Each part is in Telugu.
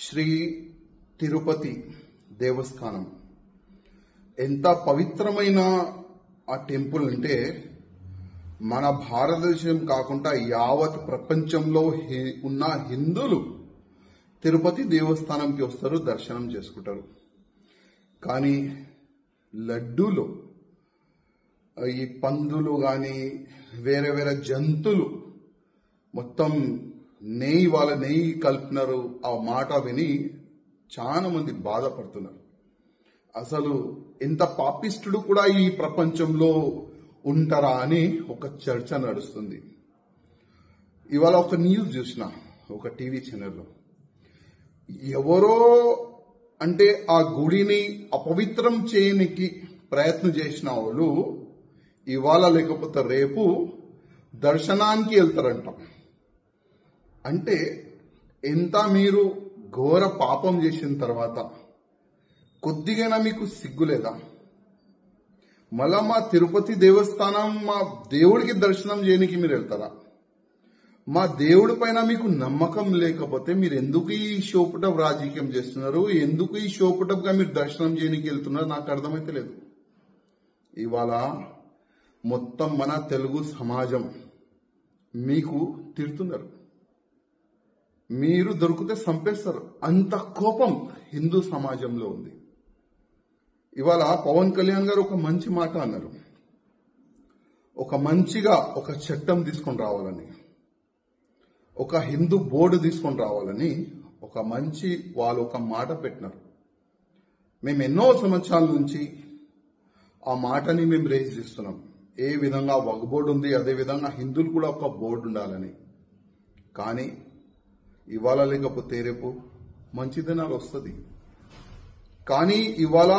శ్రీ తిరుపతి దేవస్థానం ఎంత పవిత్రమైన ఆ టెంపుల్ అంటే మన భారతదేశం కాకుండా యావత్ ప్రపంచంలో ఉన్న హిందువులు తిరుపతి దేవస్థానంకి వస్తారు, దర్శనం చేసుకుంటారు. కానీ లడ్డూలో ఈ పందులు కానీ వేరే వేరే జంతువులు మొత్తం వాళ్ళ నెయ్యి కలిపినారు. ఆ మాట విని చాలా మంది బాధపడుతున్నారు. అసలు ఎంత పాపిష్టుడు కూడా ఈ ప్రపంచంలో ఉంటారా అని ఒక చర్చ నడుస్తుంది. ఇవాళ ఒక న్యూస్ చూసిన ఒక టీవీ ఛానల్లో, ఎవరో అంటే ఆ గుడిని అపవిత్రం చేయనికి ప్రయత్నం చేసిన వాళ్ళు ఇవాళ లేకపోతే రేపు దర్శనానికి వెళ్తారంట. అంటే ఎంత మీరు ఘోర పాపం చేసిన తర్వాత కొద్దిగా మీకు సిగ్గులేదా? మళ్ళా మా తిరుపతి దేవస్థానం మా దేవుడికి దర్శనం చేయడానికి మీరు వెళ్తారా? మా దేవుడి పైన మీకు నమ్మకం లేకపోతే మీరు ఎందుకు ఈ షోపుటప్ రాజకీయం చేస్తున్నారు? ఎందుకు ఈ షోపుటప్ గా మీరు దర్శనం చేయడానికి వెళ్తున్నారు? నాకు అర్థమైతే లేదు. ఇవాళ మొత్తం మన తెలుగు సమాజం మీకు తిడుతున్నారు. మీరు దొరికితే చంపేస్తారు. అంత కోపం హిందూ సమాజంలో ఉంది. ఇవాళ పవన్ కళ్యాణ్ గారు ఒక మంచి మాట అన్నారు. ఒక మంచిగా ఒక చట్టం తీసుకొని రావాలని, ఒక హిందూ బోర్డు తీసుకొని రావాలని వాళ్ళు ఒక మాట పెట్టినారు. మేము ఎన్నో సంవత్సరాల నుంచి ఆ మాటని మేము రేజ్ చేస్తున్నాం. ఏ విధంగా వక్ బోర్డు ఉంది, అదే విధంగా హిందువులు కూడా ఒక బోర్డు ఉండాలని. కానీ ఇవాళ లేకపోతే రేపు మంచి దినాలు వస్తుంది. కానీ ఇవాళ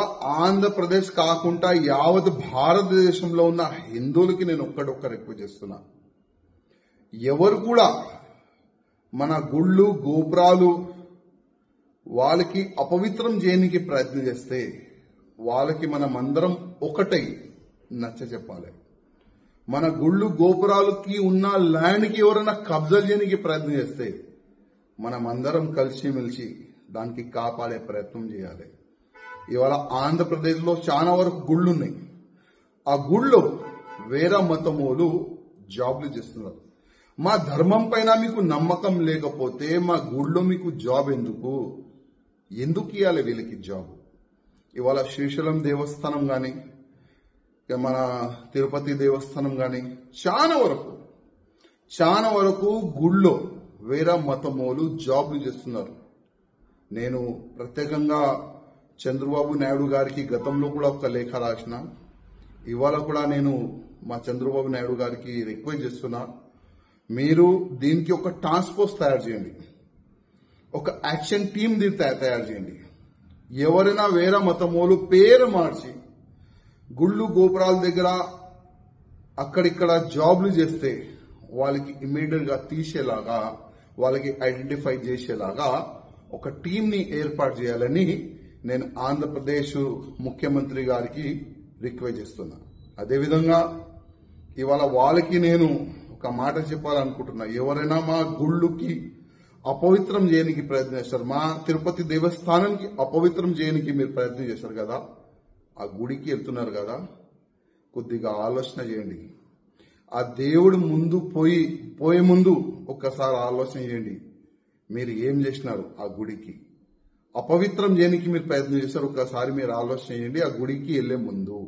ఆంధ్రప్రదేశ్ కాకుండా యావత్ భారతదేశంలో ఉన్న హిందువులకి నేను ఒక్క రిక్వెస్ట్ చేస్తున్నా. ఎవరు కూడా మన గుళ్ళు గోపురాలు వాళ్ళకి అపవిత్రం చేయడానికి ప్రయత్నం చేస్తే వాళ్ళకి మనమందరం ఒకటై నచ్చ చెప్పాలి. మన గుళ్ళు గోపురాలకి ఉన్న ల్యాండ్కి ఎవరైనా కబ్జా చేయడానికి ప్రయత్నం చేస్తే మనమందరం కలిసిమెలిసి దానికి కాపాడే ప్రయత్నం చేయాలి. ఇవాళ ఆంధ్రప్రదేశ్లో చాలా వరకు గుళ్ళు ఉన్నాయి. ఆ గుళ్ళో వేరే మతమోలు జాబ్లు చేస్తున్నారు. మా ధర్మం పైన మీకు నమ్మకం లేకపోతే మా గుళ్ళో మీకు జాబ్ ఎందుకు ఇవ్వాలి వీళ్ళకి జాబ్? ఇవాళ శ్రీశైలం దేవస్థానం కానీ మన తిరుపతి దేవస్థానం కానీ చాలా వరకు గుళ్ళో వేరే మతమోలు జాబ్లు చేస్తున్నారు. నేను ప్రత్యేకంగా చంద్రబాబు నాయుడు గారికి గతంలో కూడా ఒక లేఖ రాసిన. ఇవాళ కూడా నేను మా చంద్రబాబు నాయుడు గారికి రిక్వెస్ట్ చేస్తున్నా, మీరు దీనికి ఒక టాస్క్ ఫోర్స్ తయారు చేయండి, ఒక యాక్షన్ టీమ్ తయారు చేయండి. ఎవరైనా వేరే మతమోలు పేరు మార్చి గుళ్ళు గోపురాల దగ్గర అక్కడిక్కడ జాబ్లు చేస్తే వాళ్ళకి ఇమ్మీడియట్ గా తీసేలాగా, వాళ్ళకి ఐడెంటిఫై చేసేలాగా ఒక టీంని ఏర్పాటు చేయాలని నేను ఆంధ్రప్రదేశ్ ముఖ్యమంత్రి గారికి రిక్వెస్ట్ చేస్తున్నా. అదేవిధంగా ఇవాళ వాళ్ళకి నేను ఒక మాట చెప్పాలనుకుంటున్నా. ఎవరైనా మా గుళ్ళుకి అపవిత్రం చేయడానికి ప్రయత్నం చేస్తారు, మా తిరుపతి దేవస్థానానికి అపవిత్రం చేయడానికి మీరు ప్రయత్నం చేస్తారు కదా, ఆ గుడికి వెళ్తున్నారు కదా, కొద్దిగా ఆలోచన చేయండి. ఆ దేవుడు ముందు పోయే ముందు ఒక్కసారి ఆలోచన చేయండి. మీరు ఏం చేసినారు? ఆ గుడికి అపవిత్రం చేయడానికి మీరు ప్రయత్నం చేస్తారు. ఒక్కసారి మీరు ఆలోచన చేయండి ఆ గుడికి వెళ్లే ముందు.